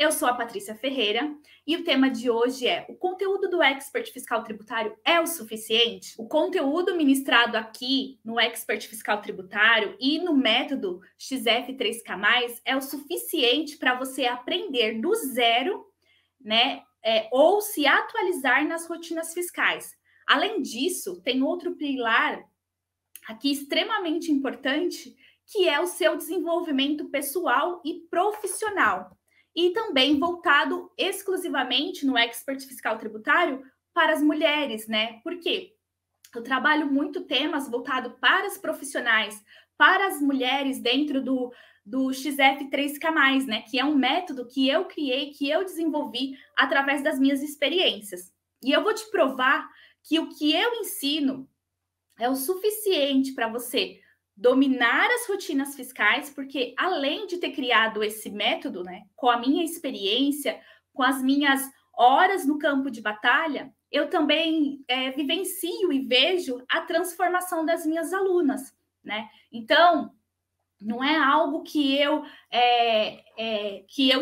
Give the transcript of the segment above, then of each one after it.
Eu sou a Patrícia Ferreira e o tema de hoje é: o conteúdo do Expert Fiscal Tributário é o suficiente? O conteúdo ministrado aqui no Expert Fiscal Tributário e no método XF3K+, é o suficiente para você aprender do zero, né? Ou se atualizar nas rotinas fiscais. Além disso, tem outro pilar aqui extremamente importante, que é o seu desenvolvimento pessoal e profissional. E também voltado exclusivamente no Expert Fiscal Tributário para as mulheres, né? Por quê? Eu trabalho muito temas voltados para os profissionais, para as mulheres dentro do XF3K+, né? Que é um método que eu criei, que eu desenvolvi através das minhas experiências. E eu vou te provar que o que eu ensino é o suficiente para você dominar as rotinas fiscais, porque além de ter criado esse método, né, com a minha experiência, com as minhas horas no campo de batalha, eu também vivencio e vejo a transformação das minhas alunas, né? Então, não é algo que eu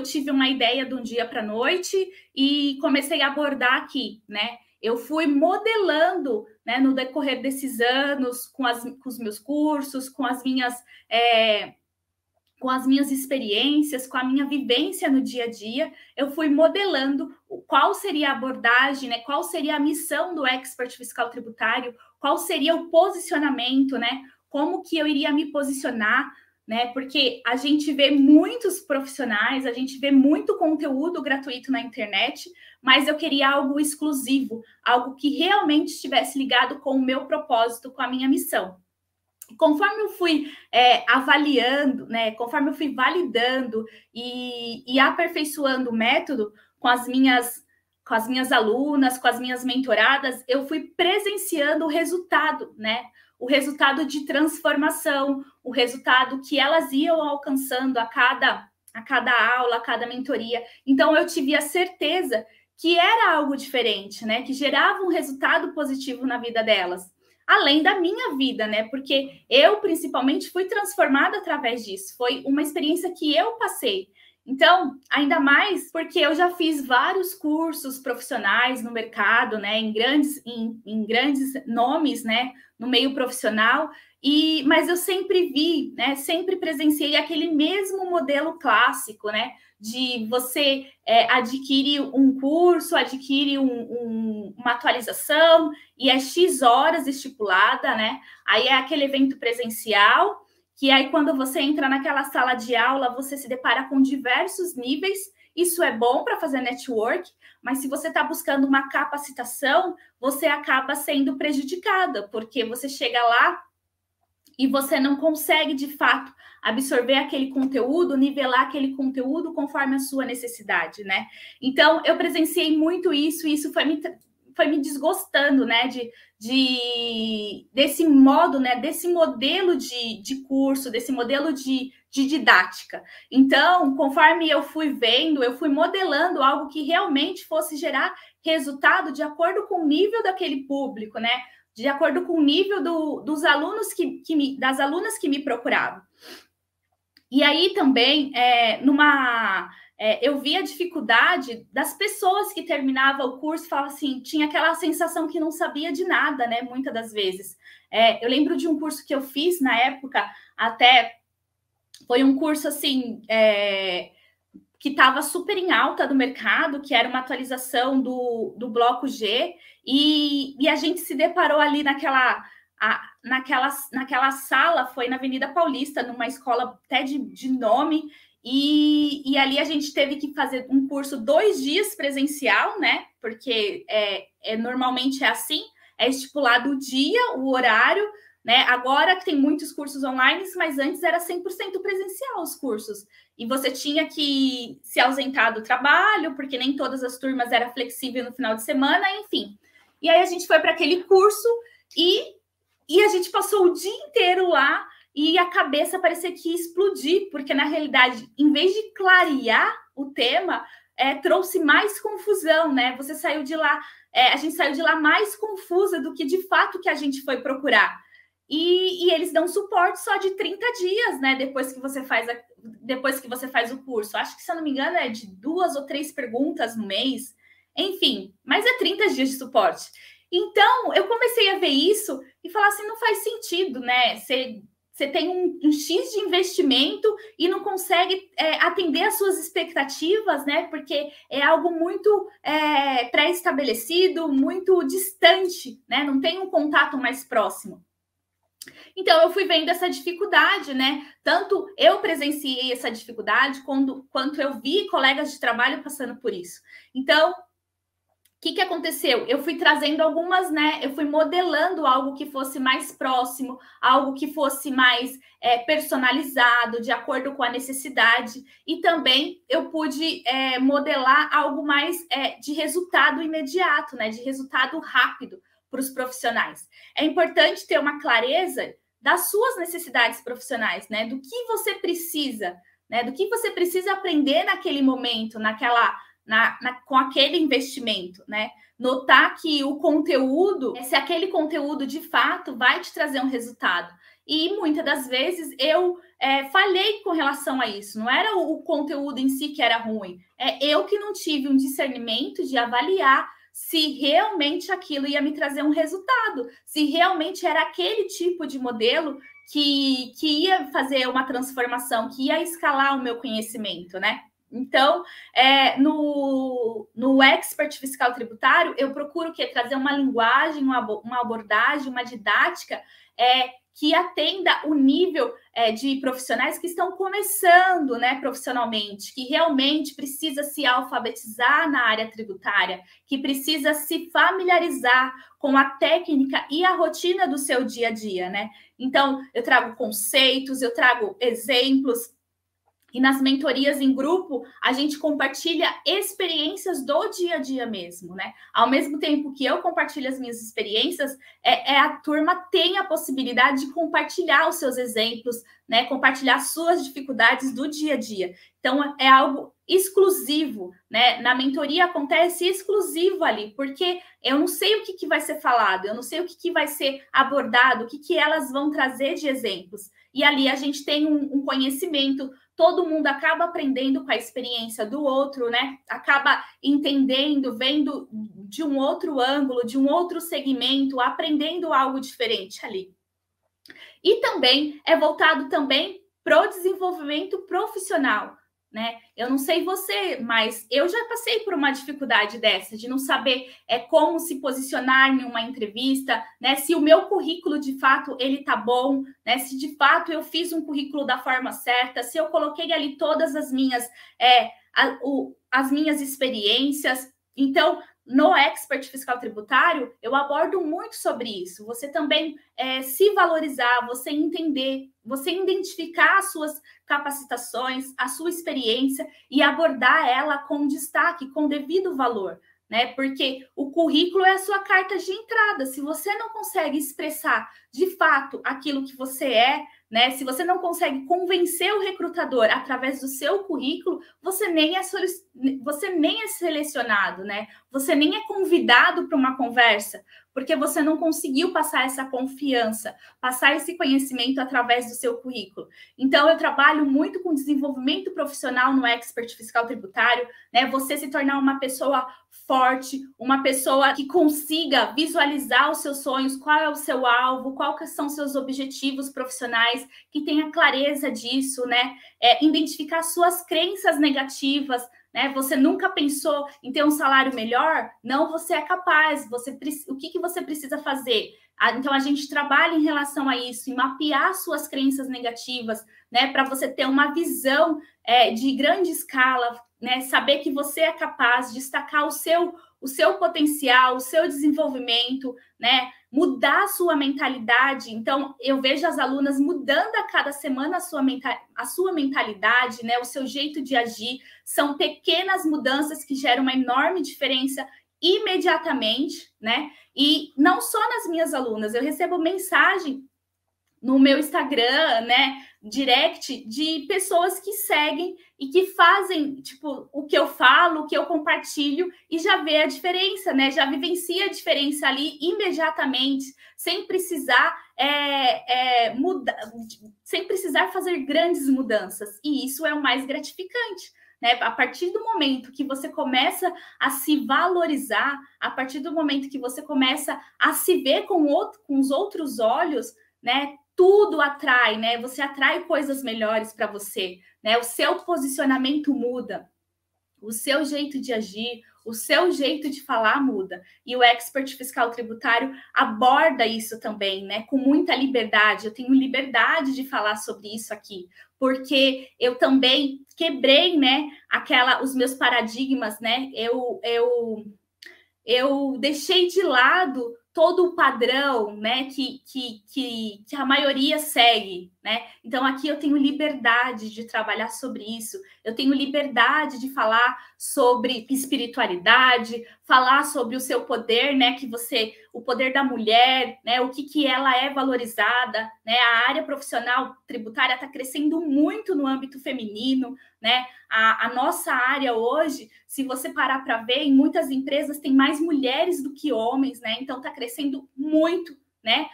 tive uma ideia de um dia para a noite e comecei a abordar aqui, né? Eu fui modelando, né, no decorrer desses anos, com os meus cursos, com as minhas experiências, com a minha vivência no dia a dia, eu fui modelando qual seria a abordagem, né, qual seria a missão do Expert Fiscal Tributário, qual seria o posicionamento, né, como que eu iria me posicionar, né, porque a gente vê muitos profissionais, a gente vê muito conteúdo gratuito na internet, mas eu queria algo exclusivo, algo que realmente estivesse ligado com o meu propósito, com a minha missão. Conforme eu fui avaliando, né, conforme eu fui validando e aperfeiçoando o método com as minhas alunas, com as minhas mentoradas, eu fui presenciando o resultado, né? O resultado de transformação, o resultado que elas iam alcançando a cada aula, a cada mentoria. Então, eu tive a certeza que era algo diferente, né? Que gerava um resultado positivo na vida delas. Além da minha vida, né? Porque eu, principalmente, fui transformada através disso. Foi uma experiência que eu passei. Então, ainda mais porque eu já fiz vários cursos profissionais no mercado, né? Em grandes nomes, né? No meio profissional. Mas eu sempre vi, né? Sempre presenciei aquele mesmo modelo clássico, né? De você adquirir um curso, adquirir uma atualização, e é X horas estipulada, né? Aí é aquele evento presencial, que aí quando você entra naquela sala de aula, você se depara com diversos níveis. Isso é bom para fazer network, mas se você está buscando uma capacitação, você acaba sendo prejudicada, porque você chega lá e você não consegue, de fato, absorver aquele conteúdo, nivelar aquele conteúdo conforme a sua necessidade, né? Então, eu presenciei muito isso, e isso foi me desgostando, né? Desse modo, né? Desse modelo de curso, desse modelo de didática. Então, conforme eu fui vendo, eu fui modelando algo que realmente fosse gerar resultado de acordo com o nível daquele público, né? De acordo com o nível dos alunos das alunas que me procuravam. E aí também, eu vi a dificuldade das pessoas que terminavam o curso e falavam assim, tinha aquela sensação que não sabia de nada, né? Muitas das vezes. Eu lembro de um curso que eu fiz na época, até foi um curso assim, que estava super em alta do mercado, que era uma atualização do Bloco G, e a gente se deparou ali naquela sala, foi na Avenida Paulista, numa escola até de nome, e ali a gente teve que fazer um curso 2 dias presencial, né? Porque normalmente é assim, é estipulado o dia, o horário, né? Agora que tem muitos cursos online, mas antes era 100% presencial os cursos. E você tinha que se ausentar do trabalho, porque nem todas as turmas eram flexíveis no final de semana, enfim. E aí a gente foi para aquele curso e a gente passou o dia inteiro lá e a cabeça parecia que ia explodir, porque na realidade, em vez de clarear o tema, trouxe mais confusão, né? Você saiu de lá, a gente saiu de lá mais confusa do que de fato que a gente foi procurar. e eles dão suporte só de 30 dias, né? Depois que você faz o curso. Acho que, se eu não me engano, é de 2 ou 3 perguntas no mês. Enfim, mas é 30 dias de suporte. Então, eu comecei a ver isso e falar assim, não faz sentido, né? Você tem um X de investimento e não consegue atender às suas expectativas, né? Porque é algo muito pré-estabelecido, muito distante, né? Não tem um contato mais próximo. Então, eu fui vendo essa dificuldade, né? Tanto eu presenciei essa dificuldade, quanto eu vi colegas de trabalho passando por isso. Então, o que aconteceu? Eu fui trazendo algumas, né? Eu fui modelando algo que fosse mais próximo, algo que fosse mais personalizado, de acordo com a necessidade. E também eu pude modelar algo mais de resultado imediato, né? De resultado rápido para os profissionais. É importante ter uma clareza das suas necessidades profissionais, né? Do que você precisa, né? Do que você precisa aprender naquele momento, com aquele investimento, né? Notar que o conteúdo, se aquele conteúdo de fato vai te trazer um resultado. E muitas das vezes eu falhei com relação a isso. Não era o conteúdo em si que era ruim. É eu que não tive um discernimento de avaliar se realmente aquilo ia me trazer um resultado, se realmente era aquele tipo de modelo que ia fazer uma transformação, que ia escalar o meu conhecimento, né? Então, no Expert Fiscal Tributário, eu procuro trazer uma linguagem, uma abordagem, uma didática que atenda o nível de profissionais que estão começando, né, profissionalmente, que realmente precisa se alfabetizar na área tributária, que precisa se familiarizar com a técnica e a rotina do seu dia a dia, né? Então, eu trago conceitos, eu trago exemplos. E nas mentorias em grupo, a gente compartilha experiências do dia a dia mesmo, né? Ao mesmo tempo que eu compartilho as minhas experiências, a turma tem a possibilidade de compartilhar os seus exemplos, né? Compartilhar suas dificuldades do dia a dia. Então, é algo exclusivo, né? Na mentoria acontece exclusivo ali, porque eu não sei o que vai ser falado, eu não sei o que vai ser abordado, o que elas vão trazer de exemplos. E ali a gente tem um conhecimento, todo mundo acaba aprendendo com a experiência do outro, né? Acaba entendendo, vendo de um outro ângulo, de um outro segmento, aprendendo algo diferente ali. E também é voltado também para o desenvolvimento profissional, né? Eu não sei você, mas eu já passei por uma dificuldade dessa, de não saber como se posicionar em uma entrevista, né? Se o meu currículo, de fato, ele tá bom, né? Se, de fato, eu fiz um currículo da forma certa, se eu coloquei ali todas as minhas, as minhas experiências. Então, no Expert Fiscal Tributário, eu abordo muito sobre isso. Você também se valorizar, você entender, você identificar as suas capacitações, a sua experiência e abordar ela com destaque, com devido valor, né? Porque o currículo é a sua carta de entrada. Se você não consegue expressar de fato aquilo que você é, né? Se você não consegue convencer o recrutador através do seu currículo, você nem é selecionado, né? Você nem é convidado para uma conversa, porque você não conseguiu passar essa confiança, passar esse conhecimento através do seu currículo. Então, eu trabalho muito com desenvolvimento profissional no Expert Fiscal Tributário, né? Você se tornar uma pessoa forte, uma pessoa que consiga visualizar os seus sonhos, qual é o seu alvo, quais são os seus objetivos profissionais, que tenha clareza disso, né? Identificar suas crenças negativas, né? Você nunca pensou em ter um salário melhor? Não, você é capaz. O que você precisa fazer? Então, a gente trabalha em relação a isso, em mapear suas crenças negativas, né? Para você ter uma visão de grande escala, né? Saber que você é capaz, destacar o seu potencial, o seu desenvolvimento, né? Mudar a sua mentalidade. Então, eu vejo as alunas mudando a cada semana a sua mentalidade, né? O seu jeito de agir. São pequenas mudanças que geram uma enorme diferença imediatamente, né? E não só nas minhas alunas, eu recebo mensagem no meu Instagram, né, direct, de pessoas que seguem e que fazem, tipo, o que eu falo, o que eu compartilho, e já vê a diferença, né? Já vivencia a diferença ali imediatamente, sem precisar mudar, sem precisar fazer grandes mudanças. E isso é o mais gratificante, né? A partir do momento que você começa a se valorizar, a partir do momento que você começa a se ver com os outros olhos, né? Tudo atrai, né? Você atrai coisas melhores para você, né? O seu posicionamento muda, o seu jeito de agir, o seu jeito de falar muda. E o expert fiscal tributário aborda isso também, né? Com muita liberdade. Eu tenho liberdade de falar sobre isso aqui, porque eu também quebrei, né? Os meus paradigmas, né? Eu deixei de lado todo o padrão, né, que a maioria segue, né? Então aqui eu tenho liberdade de trabalhar sobre isso, eu tenho liberdade de falar sobre espiritualidade, falar sobre o seu poder, né, o poder da mulher, né, o que ela é valorizada, né? A área profissional tributária está crescendo muito no âmbito feminino, né? A nossa área hoje, se você parar para ver, em muitas empresas tem mais mulheres do que homens, né? Então está crescendo muito, né?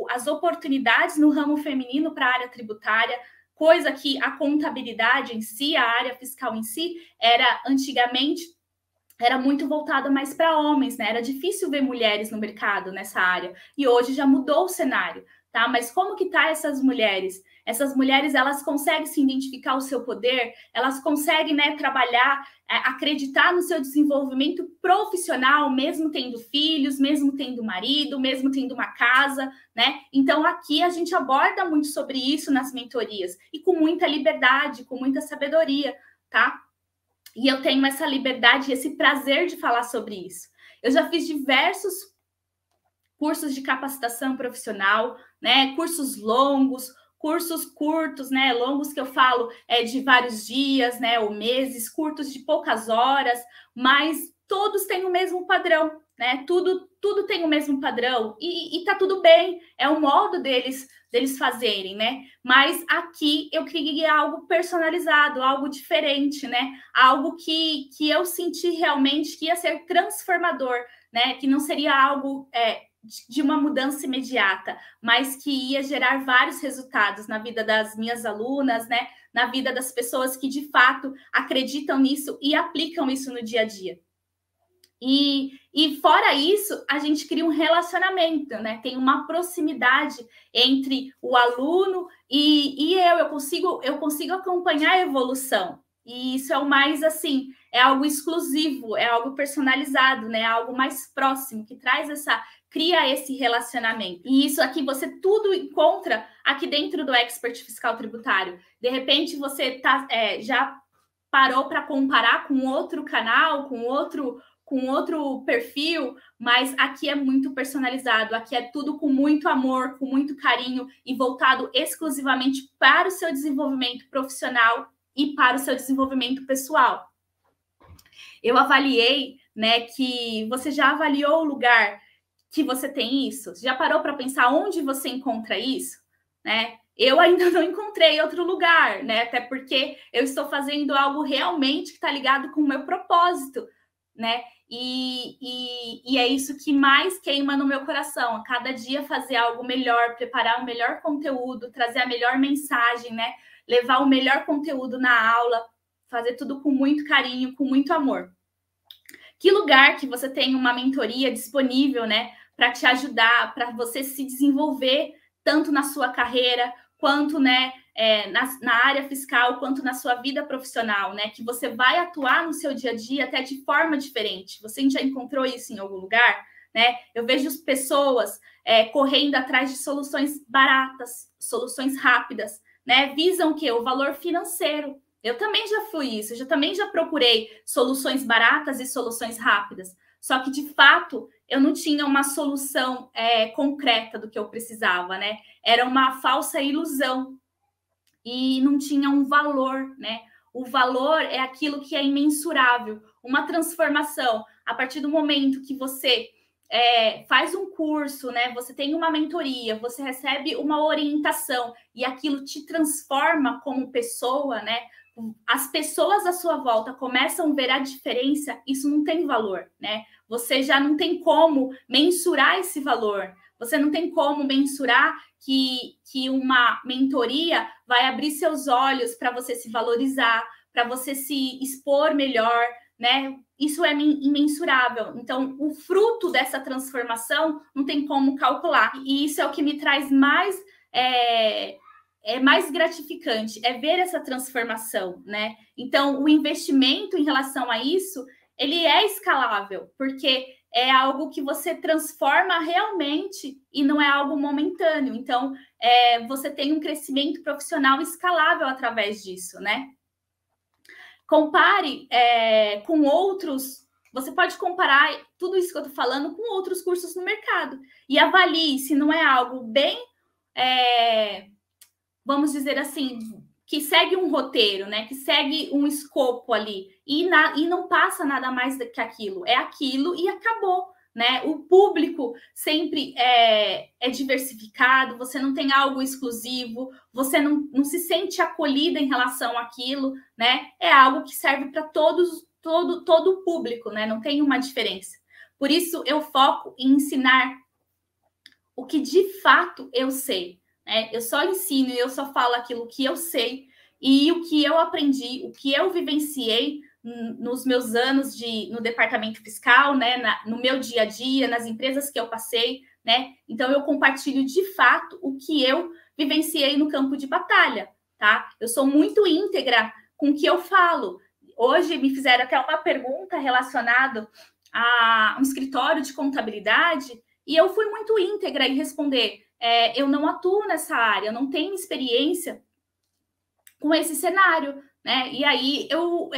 As oportunidades no ramo feminino para a área tributária, coisa que a contabilidade em si, a área fiscal em si, antigamente era muito voltada mais para homens, né? Era difícil ver mulheres no mercado nessa área. E hoje já mudou o cenário, tá? Mas como que tá essas mulheres? Essas mulheres, elas conseguem se identificar o seu poder, elas conseguem, né, trabalhar, acreditar no seu desenvolvimento profissional, mesmo tendo filhos, mesmo tendo marido, mesmo tendo uma casa, né? Então, aqui a gente aborda muito sobre isso nas mentorias, e com muita liberdade, com muita sabedoria, tá? E eu tenho essa liberdade, esse prazer de falar sobre isso. Eu já fiz diversos cursos de capacitação profissional, né? Cursos longos, cursos curtos, né? Longos que eu falo de vários dias, né? Ou meses, curtos de poucas horas, mas todos têm o mesmo padrão, né? Tudo tem o mesmo padrão e tá tudo bem. É o modo deles fazerem, né? Mas aqui eu queria algo personalizado, algo diferente, né? Algo que eu senti realmente que ia ser transformador, né? Que não seria algo de uma mudança imediata, mas que ia gerar vários resultados na vida das minhas alunas, né? Na vida das pessoas que de fato acreditam nisso e aplicam isso no dia a dia. E fora isso, a gente cria um relacionamento, né? Tem uma proximidade entre o aluno e eu consigo acompanhar a evolução. E isso é o mais, assim, é algo exclusivo, é algo personalizado, né? É algo mais próximo, que cria esse relacionamento. E isso aqui você tudo encontra aqui dentro do Expert Fiscal Tributário. De repente, você já parou para comparar com outro canal, com outro perfil, mas aqui é muito personalizado, aqui é tudo com muito amor, com muito carinho e voltado exclusivamente para o seu desenvolvimento profissional e para o seu desenvolvimento pessoal. Eu avaliei, né, que você já avaliou o lugar que você tem isso? Já parou para pensar onde você encontra isso, né? Eu ainda não encontrei outro lugar, né? Até porque eu estou fazendo algo realmente que está ligado com o meu propósito, né? E é isso que mais queima no meu coração. A cada dia fazer algo melhor, preparar o melhor conteúdo, trazer a melhor mensagem, né? Levar o melhor conteúdo na aula, fazer tudo com muito carinho, com muito amor. Que lugar que você tem uma mentoria disponível, né? Para te ajudar, para você se desenvolver tanto na sua carreira, quanto, né, na área fiscal, quanto na sua vida profissional, né? Que você vai atuar no seu dia a dia até de forma diferente. Você já encontrou isso em algum lugar, né? Eu vejo pessoas correndo atrás de soluções baratas, soluções rápidas, né? Visam o quê? O valor financeiro. Eu também já fui isso, eu também já procurei soluções baratas e soluções rápidas. Só que, de fato, eu não tinha uma solução concreta do que eu precisava, né? Era uma falsa ilusão e não tinha um valor, né? O valor é aquilo que é imensurável. Uma transformação, a partir do momento que você faz um curso, né? Você tem uma mentoria, você recebe uma orientação e aquilo te transforma como pessoa, né? As pessoas à sua volta começam a ver a diferença, isso não tem valor, né? Você já não tem como mensurar esse valor. Você não tem como mensurar que uma mentoria vai abrir seus olhos para você se valorizar, para você se expor melhor, né? Isso é imensurável. Então, o fruto dessa transformação não tem como calcular. E isso é o que me traz mais mais gratificante, é ver essa transformação, né? Então, o investimento em relação a isso, ele é escalável, porque é algo que você transforma realmente e não é algo momentâneo. Então, você tem um crescimento profissional escalável através disso, né? Compare com outros. Você pode comparar tudo isso que eu estou falando com outros cursos no mercado e avalie se não é algo bem, vamos dizer assim, que segue um roteiro, né? Que segue um escopo ali e não passa nada mais do que aquilo. É aquilo e acabou, né? O público sempre é diversificado, você não tem algo exclusivo, você não se sente acolhida em relação àquilo, né? É algo que serve para todo o público, né? Não tem uma diferença. Por isso, eu foco em ensinar o que de fato eu sei. Eu só ensino e eu só falo aquilo que eu sei e o que eu aprendi, o que eu vivenciei nos meus anos no departamento fiscal, né, no meu dia a dia, nas empresas que eu passei, né? Então eu compartilho de fato o que eu vivenciei no campo de batalha, tá? Eu sou muito íntegra com o que eu falo. Hoje me fizeram até uma pergunta relacionada a um escritório de contabilidade e eu fui muito íntegra em responder. Eu não atuo nessa área, eu não tenho experiência com esse cenário, né? E aí eu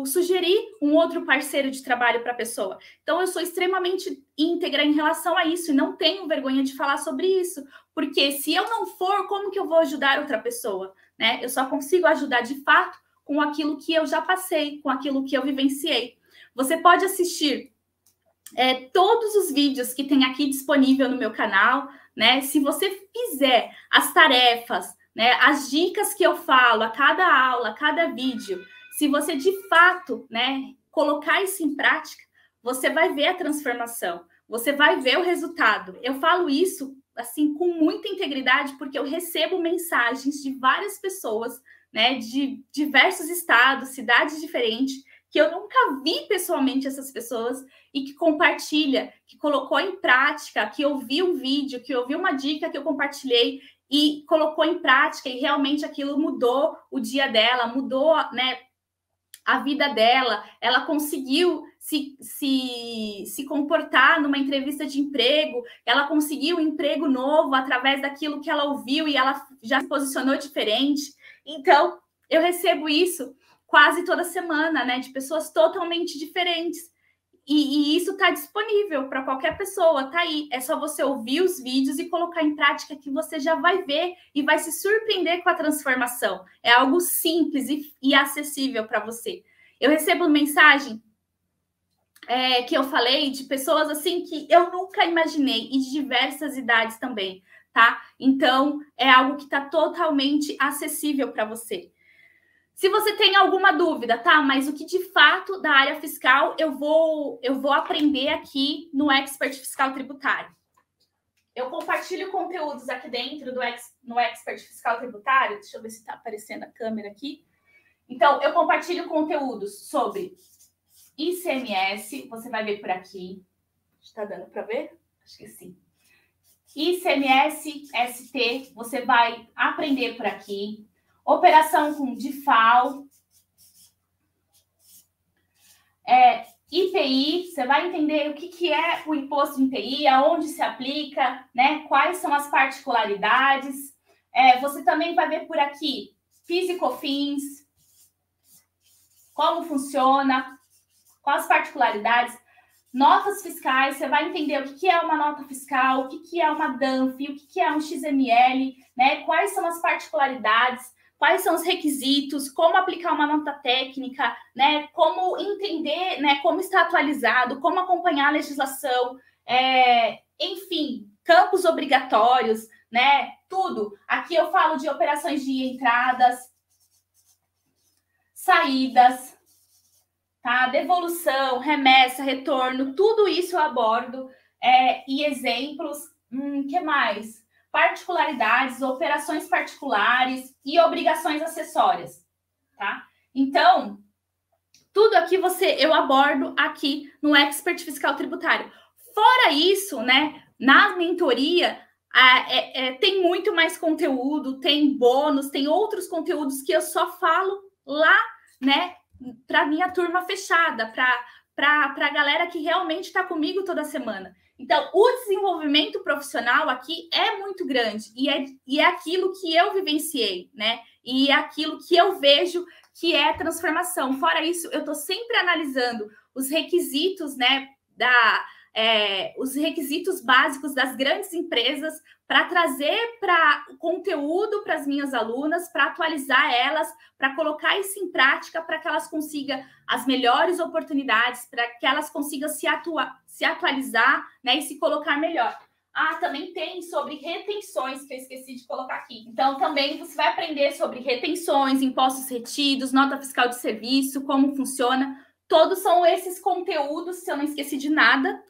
sugeri um outro parceiro de trabalho para a pessoa. Então, eu sou extremamente íntegra em relação a isso e não tenho vergonha de falar sobre isso, porque se eu não for, como que eu vou ajudar outra pessoa, né? Eu só consigo ajudar de fato com aquilo que eu já passei, com aquilo que eu vivenciei. Você pode assistir todos os vídeos que tem aqui disponível no meu canal, né? Se você fizer as tarefas, né, as dicas que eu falo a cada aula, a cada vídeo, se você de fato, né, colocar isso em prática, você vai ver a transformação, você vai ver o resultado. Eu falo isso assim com muita integridade porque eu recebo mensagens de várias pessoas, né, de diversos estados, cidades diferentes, que eu nunca vi pessoalmente essas pessoas e que compartilha, que colocou em prática, que ouviu um vídeo, que ouviu uma dica que eu compartilhei e colocou em prática e realmente aquilo mudou o dia dela, mudou, né, a vida dela, ela conseguiu se comportar numa entrevista de emprego, ela conseguiu um emprego novo através daquilo que ela ouviu e ela já se posicionou diferente. Então, eu recebo isso quase toda semana, né, de pessoas totalmente diferentes. E isso está disponível para qualquer pessoa, tá aí. É só você ouvir os vídeos e colocar em prática que você já vai ver e vai se surpreender com a transformação. É algo simples e acessível para você. Eu recebo mensagem que eu falei de pessoas assim que eu nunca imaginei e de diversas idades também, tá? Então, é algo que está totalmente acessível para você. Se você tem alguma dúvida, tá? Mas o que de fato da área fiscal eu vou aprender aqui no Expert Fiscal Tributário. Eu compartilho conteúdos aqui dentro no Expert Fiscal Tributário. Deixa eu ver se está aparecendo a câmera aqui. Então, eu compartilho conteúdos sobre ICMS, você vai ver por aqui. Está dando para ver? Acho que sim. ICMS, ST, você vai aprender por aqui. Operação com DIFAL, IPI, você vai entender o que é o imposto de IPI, aonde se aplica, né? Quais são as particularidades. Você também vai ver por aqui PIS e COFINS, como funciona, quais as particularidades, notas fiscais, você vai entender o que é uma nota fiscal, o que é uma DANF, o que é um XML, né? Quais são as particularidades, quais são os requisitos, como aplicar uma nota técnica, né? Como entender, né? Como está atualizado, como acompanhar a legislação. enfim, campos obrigatórios, né? Tudo. Aqui eu falo de operações de entradas, saídas, tá? Devolução, remessa, retorno, tudo isso eu abordo. E exemplos, que mais? Particularidades, operações particulares e obrigações acessórias, tá? Então, tudo aqui eu abordo aqui no Expert Fiscal Tributário. Fora isso, né, na mentoria, tem muito mais conteúdo, tem bônus, tem outros conteúdos que eu só falo lá, né, para minha turma fechada, para a galera que realmente está comigo toda semana. Então, o desenvolvimento profissional aqui é muito grande e é aquilo que eu vivenciei, né? E é aquilo que eu vejo que é transformação. Fora isso, eu estou sempre analisando os requisitos, né, os requisitos básicos das grandes empresas para trazer para conteúdo para as minhas alunas, para atualizar elas, para colocar isso em prática, para que elas consigam as melhores oportunidades, para que elas consigam se atualizar, né, e se colocar melhor. Também tem sobre retenções, que eu esqueci de colocar aqui. Então, também você vai aprender sobre retenções, impostos retidos, nota fiscal de serviço, como funciona. Todos são esses conteúdos, se eu não esqueci de nada,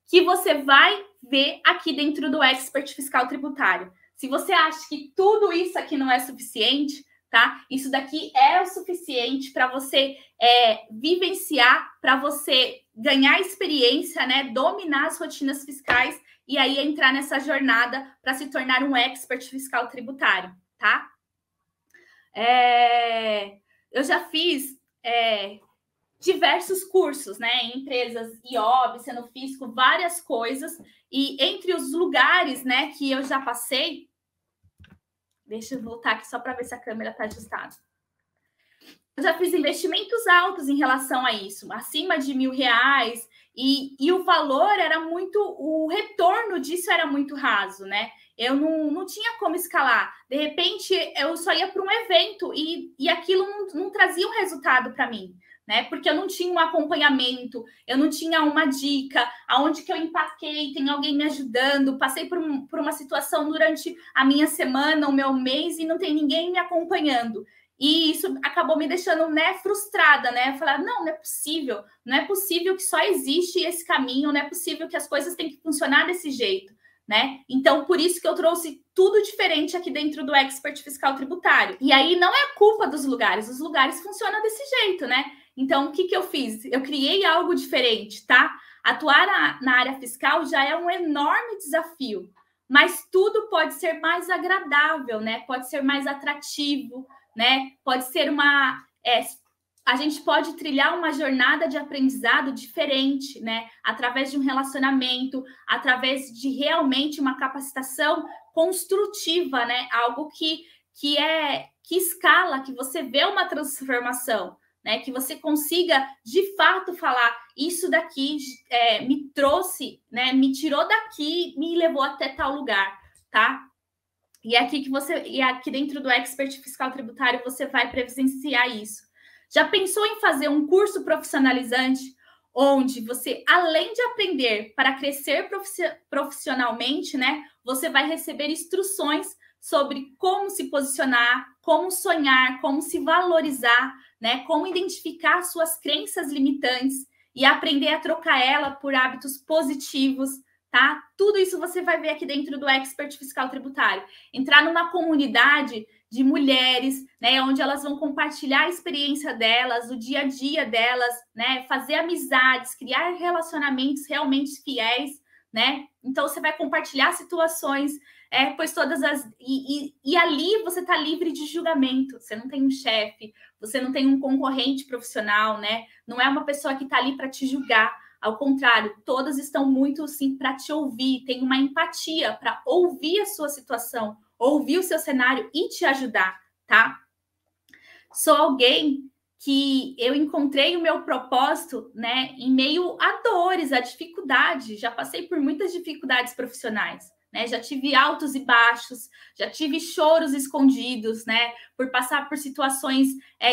que você vai ver aqui dentro do Expert Fiscal Tributário. Se você acha que tudo isso aqui não é suficiente, tá? Isso daqui é o suficiente para você vivenciar, para você ganhar experiência, né? Dominar as rotinas fiscais e aí entrar nessa jornada para se tornar um expert fiscal tributário, tá? Eu já fiz diversos cursos, né? Em empresas IOB, Cenofisco, várias coisas. E entre os lugares, né, que eu já passei, deixa eu voltar aqui só para ver se a câmera está ajustada. Eu já fiz investimentos altos em relação a isso, acima de R$1.000, e o valor era muito, o retorno disso era muito raso, né? Eu não tinha como escalar. De repente, eu só ia para um evento e aquilo não trazia um resultado para mim, né? Porque eu não tinha um acompanhamento, eu não tinha uma dica, aonde que eu empaquei, tem alguém me ajudando, passei por uma situação durante a minha semana, o meu mês, e não tem ninguém me acompanhando. E isso acabou me deixando, né, frustrada, né? Falar, não é possível que só existe esse caminho, não é possível que as coisas têm que funcionar desse jeito, né? Então, por isso que eu trouxe tudo diferente aqui dentro do Expert Fiscal Tributário. E aí não é a culpa dos lugares, os lugares funcionam desse jeito, né? Então, o que eu fiz? Eu criei algo diferente, tá? Atuar na área fiscal já é um enorme desafio, mas tudo pode ser mais agradável, né? Pode ser mais atrativo, né? Pode ser a gente pode trilhar uma jornada de aprendizado diferente, né? Através de um relacionamento, através de realmente uma capacitação construtiva, né? Algo que escala, que você vê uma transformação, né? Que você consiga de fato falar, isso daqui me trouxe, né? Me tirou daqui, me levou até tal lugar, tá? E aqui dentro do Expert Fiscal Tributário você vai presenciar isso. Já pensou em fazer um curso profissionalizante onde você, além de aprender para crescer profissionalmente, né, você vai receber instruções sobre como se posicionar, como sonhar, como se valorizar, né, como identificar suas crenças limitantes e aprender a trocar ela por hábitos positivos, tá? Tudo isso você vai ver aqui dentro do Expert Fiscal Tributário. Entrar numa comunidade de mulheres, né, onde elas vão compartilhar a experiência delas, o dia a dia delas, né, fazer amizades, criar relacionamentos realmente fiéis, né? Então você vai compartilhar situações, pois todas as e ali você está livre de julgamento. Você não tem um chefe, você não tem um concorrente profissional, né? Não é uma pessoa que está ali para te julgar. Ao contrário, todas estão muito sim para te ouvir, tem uma empatia para ouvir a sua situação, ouvir o seu cenário e te ajudar, tá? Sou alguém que eu encontrei o meu propósito, né, em meio a dores, a dificuldade. Já passei por muitas dificuldades profissionais, né? Já tive altos e baixos, já tive choros escondidos, né? Por passar por situações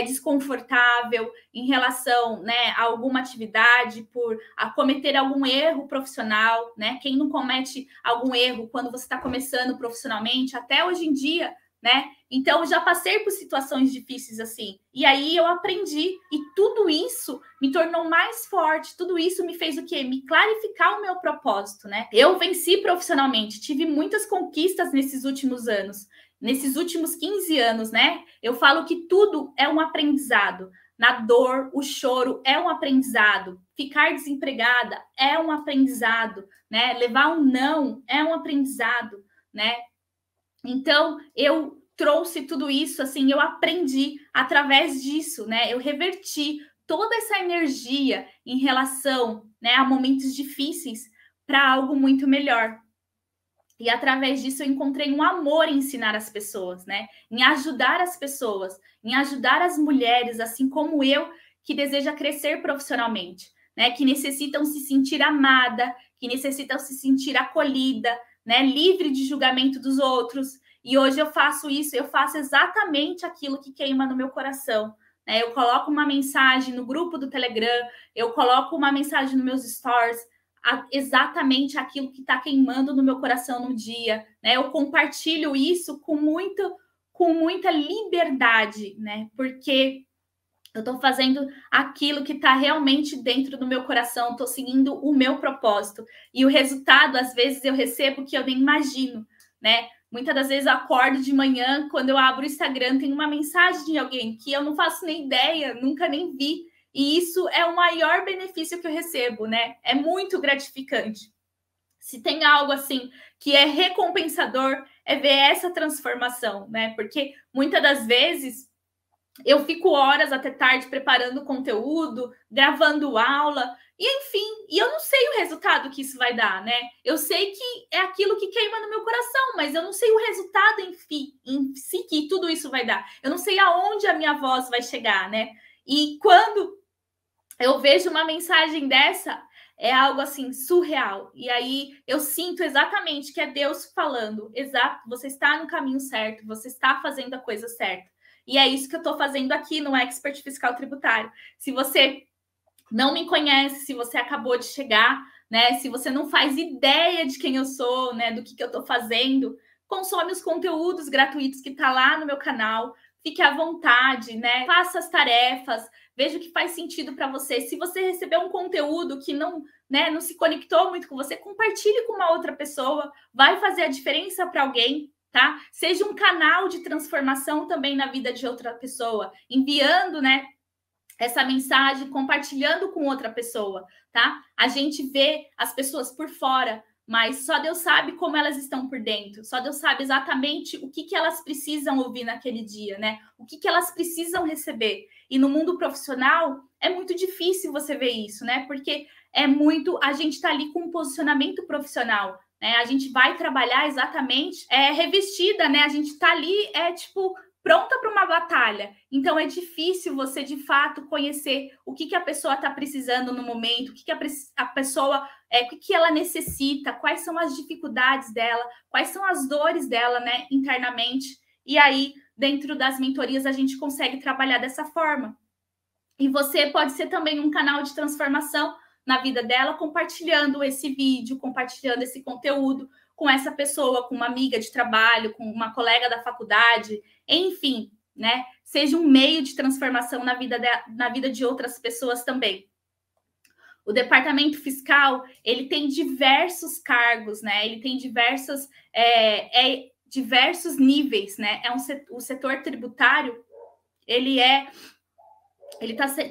desconfortáveis em relação, né, a alguma atividade, por cometer algum erro profissional, né? Quem não comete algum erro quando você está começando profissionalmente, até hoje em dia, né? Então, eu já passei por situações difíceis assim. E aí eu aprendi. E tudo isso me tornou mais forte. Tudo isso me fez o quê? Me clarificar o meu propósito, né? Eu venci profissionalmente. Tive muitas conquistas nesses últimos anos. Nesses últimos 15 anos, né? Eu falo que tudo é um aprendizado. Na dor, o choro é um aprendizado. Ficar desempregada é um aprendizado, né? Levar um não é um aprendizado, né? Então, eu trouxe tudo isso, assim, eu aprendi através disso, né? Eu reverti toda essa energia em relação, né, a momentos difíceis para algo muito melhor. E através disso eu encontrei um amor em ensinar as pessoas, né? Em ajudar as pessoas, em ajudar as mulheres, assim como eu, que deseja crescer profissionalmente, né? Que necessitam se sentir amada, que necessitam se sentir acolhida, né? Livre de julgamento dos outros. E hoje eu faço isso, eu faço exatamente aquilo que queima no meu coração, né? Eu coloco uma mensagem no grupo do Telegram, eu coloco uma mensagem nos meus stories, exatamente aquilo que está queimando no meu coração no dia, né? Eu compartilho isso com muita liberdade, né? Porque eu estou fazendo aquilo que está realmente dentro do meu coração, estou seguindo o meu propósito. E o resultado, às vezes, eu recebo que eu nem imagino, né? Muitas das vezes eu acordo de manhã, quando eu abro o Instagram, tem uma mensagem de alguém que eu não faço nem ideia, nunca nem vi. E isso é o maior benefício que eu recebo, né? É muito gratificante. Se tem algo assim que é recompensador, é ver essa transformação, né? Porque muitas das vezes eu fico horas até tarde preparando conteúdo, gravando aula, e enfim, e eu não sei o resultado que isso vai dar, né? Eu sei que é aquilo que queima no meu coração, mas eu não sei o resultado em si que tudo isso vai dar. Eu não sei aonde a minha voz vai chegar, né? E quando eu vejo uma mensagem dessa, é algo assim surreal. E aí eu sinto exatamente que é Deus falando, exato, você está no caminho certo, você está fazendo a coisa certa. E é isso que eu estou fazendo aqui no Expert Fiscal Tributário. Se você não me conhece, se você acabou de chegar, né? Se você não faz ideia de quem eu sou, né? Do que eu estou fazendo, consome os conteúdos gratuitos que tá lá no meu canal. Fique à vontade, né? Faça as tarefas, veja o que faz sentido para você. Se você receber um conteúdo que não, né, não se conectou muito com você, compartilhe com uma outra pessoa. Vai fazer a diferença para alguém, tá? Seja um canal de transformação também na vida de outra pessoa, enviando, né, essa mensagem, compartilhando com outra pessoa, tá? A gente vê as pessoas por fora, mas só Deus sabe como elas estão por dentro. Só Deus sabe exatamente o que elas precisam ouvir naquele dia, né? O que elas precisam receber. E no mundo profissional é muito difícil você ver isso, né? Porque a gente tá ali com um posicionamento profissional, né? A gente vai trabalhar exatamente revestida, né? A gente tá ali, pronta para uma batalha. Então, é difícil você, de fato, conhecer o que a pessoa está precisando no momento, o que a pessoa, o que ela necessita, quais são as dificuldades dela, quais são as dores dela, né, internamente. E aí, dentro das mentorias, a gente consegue trabalhar dessa forma. E você pode ser também um canal de transformação na vida dela, compartilhando esse vídeo, compartilhando esse conteúdo com essa pessoa, com uma amiga de trabalho, com uma colega da faculdade, enfim, né? Seja um meio de transformação na vida de outras pessoas também. O departamento fiscal, ele tem diversos cargos, né? Ele tem diversos níveis, né? O setor tributário, ele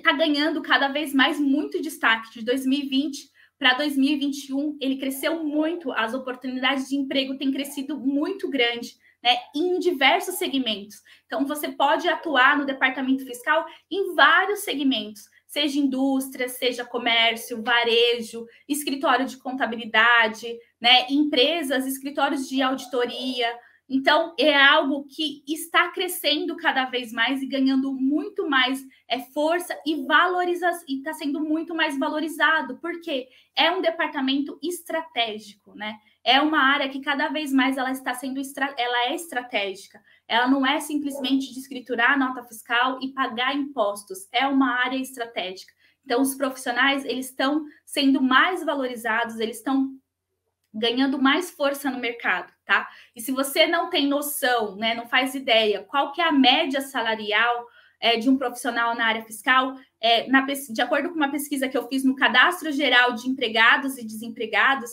tá ganhando cada vez mais muito destaque. De 2020 para 2021, ele cresceu muito, as oportunidades de emprego têm crescido muito grande, né, em diversos segmentos. Então, você pode atuar no departamento fiscal em vários segmentos, seja indústria, seja comércio, varejo, escritório de contabilidade, né, empresas, escritórios de auditoria. Então, é algo que está crescendo cada vez mais e ganhando muito mais força e valorização, e está sendo muito mais valorizado, porque é um departamento estratégico, né? é uma área que cada vez mais ela está sendo ela é estratégica. Ela não é simplesmente de escriturar a nota fiscal e pagar impostos. É uma área estratégica. Então, os profissionais, eles estão sendo mais valorizados, eles estão ganhando mais força no mercado, tá? E se você não tem noção, né, não faz ideia qual que é a média salarial de um profissional na área fiscal, de acordo com uma pesquisa que eu fiz no Cadastro Geral de Empregados e Desempregados,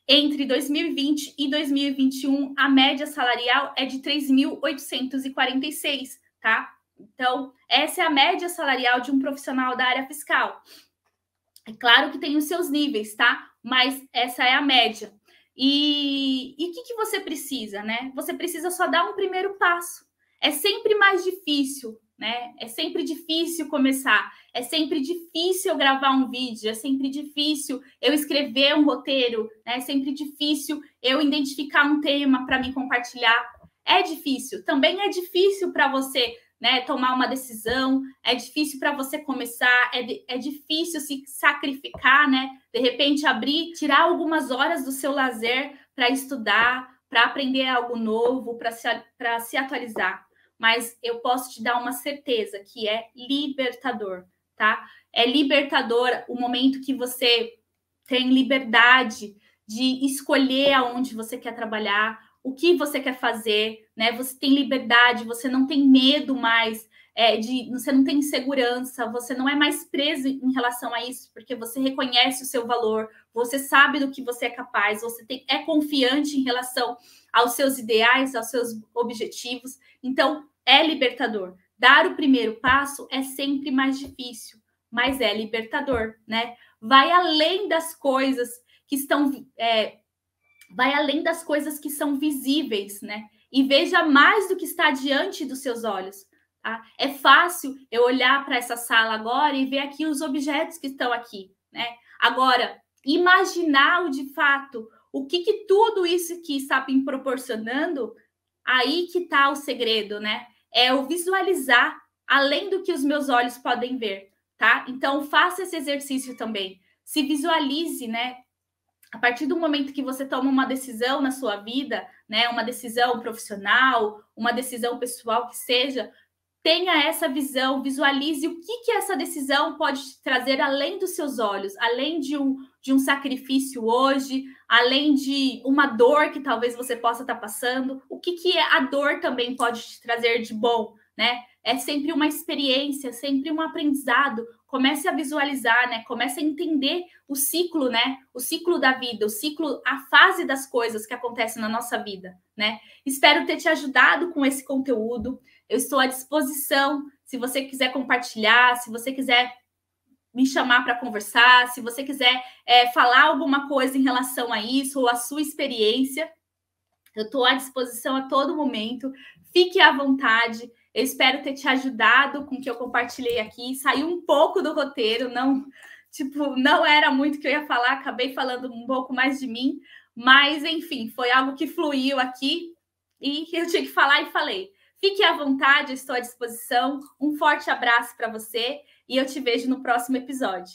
entre 2020 e 2021, a média salarial é de 3.846, tá? Então, essa é a média salarial de um profissional da área fiscal. É claro que tem os seus níveis, tá? Mas essa é a média. E o que você precisa, né? Você precisa só dar um primeiro passo. É sempre mais difícil, né? É sempre difícil começar. É sempre difícil eu gravar um vídeo. É sempre difícil eu escrever um roteiro. Né? É sempre difícil eu identificar um tema para me compartilhar. É difícil. Também é difícil para você, né, tomar uma decisão, é difícil para você começar, é difícil se sacrificar, né? De repente tirar algumas horas do seu lazer para estudar, para aprender algo novo, para se atualizar. Mas eu posso te dar uma certeza que é libertador, tá? É libertador o momento que você tem liberdade de escolher aonde você quer trabalhar, o que você quer fazer, né? Você tem liberdade, você não tem medo mais, você não tem insegurança, você não é mais preso em relação a isso, porque você reconhece o seu valor, você sabe do que você é capaz, você é confiante em relação aos seus ideais, aos seus objetivos. Então, é libertador. Dar o primeiro passo é sempre mais difícil, mas é libertador, né? Vai além das coisas que estão... vai além das coisas que são visíveis, né? E veja mais do que está diante dos seus olhos. Tá? É fácil eu olhar para essa sala agora e ver aqui os objetos que estão aqui, né? Agora, imaginar de fato o que tudo isso aqui está me proporcionando, aí que está o segredo, né? É eu visualizar além do que os meus olhos podem ver, tá? Então, faça esse exercício também. Se visualize, né? A partir do momento que você toma uma decisão na sua vida, né, uma decisão profissional, uma decisão pessoal que seja, tenha essa visão, visualize o que essa decisão pode te trazer além dos seus olhos, além de um sacrifício hoje, além de uma dor que talvez você possa estar passando, o que a dor também pode te trazer de bom, né? É sempre uma experiência, sempre um aprendizado. Comece a visualizar, né? Comece a entender o ciclo, né? O ciclo da vida, o ciclo, a fase das coisas que acontecem na nossa vida, né? Espero ter te ajudado com esse conteúdo. Eu estou à disposição, se você quiser compartilhar, se você quiser me chamar para conversar, se você quiser falar alguma coisa em relação a isso, ou a sua experiência, eu estou à disposição a todo momento. Fique à vontade. Eu espero ter te ajudado com o que eu compartilhei aqui. Saiu um pouco do roteiro, não era muito o que eu ia falar, acabei falando um pouco mais de mim, mas, enfim, foi algo que fluiu aqui e eu tinha que falar e falei. Fique à vontade, eu estou à disposição. Um forte abraço para você e eu te vejo no próximo episódio.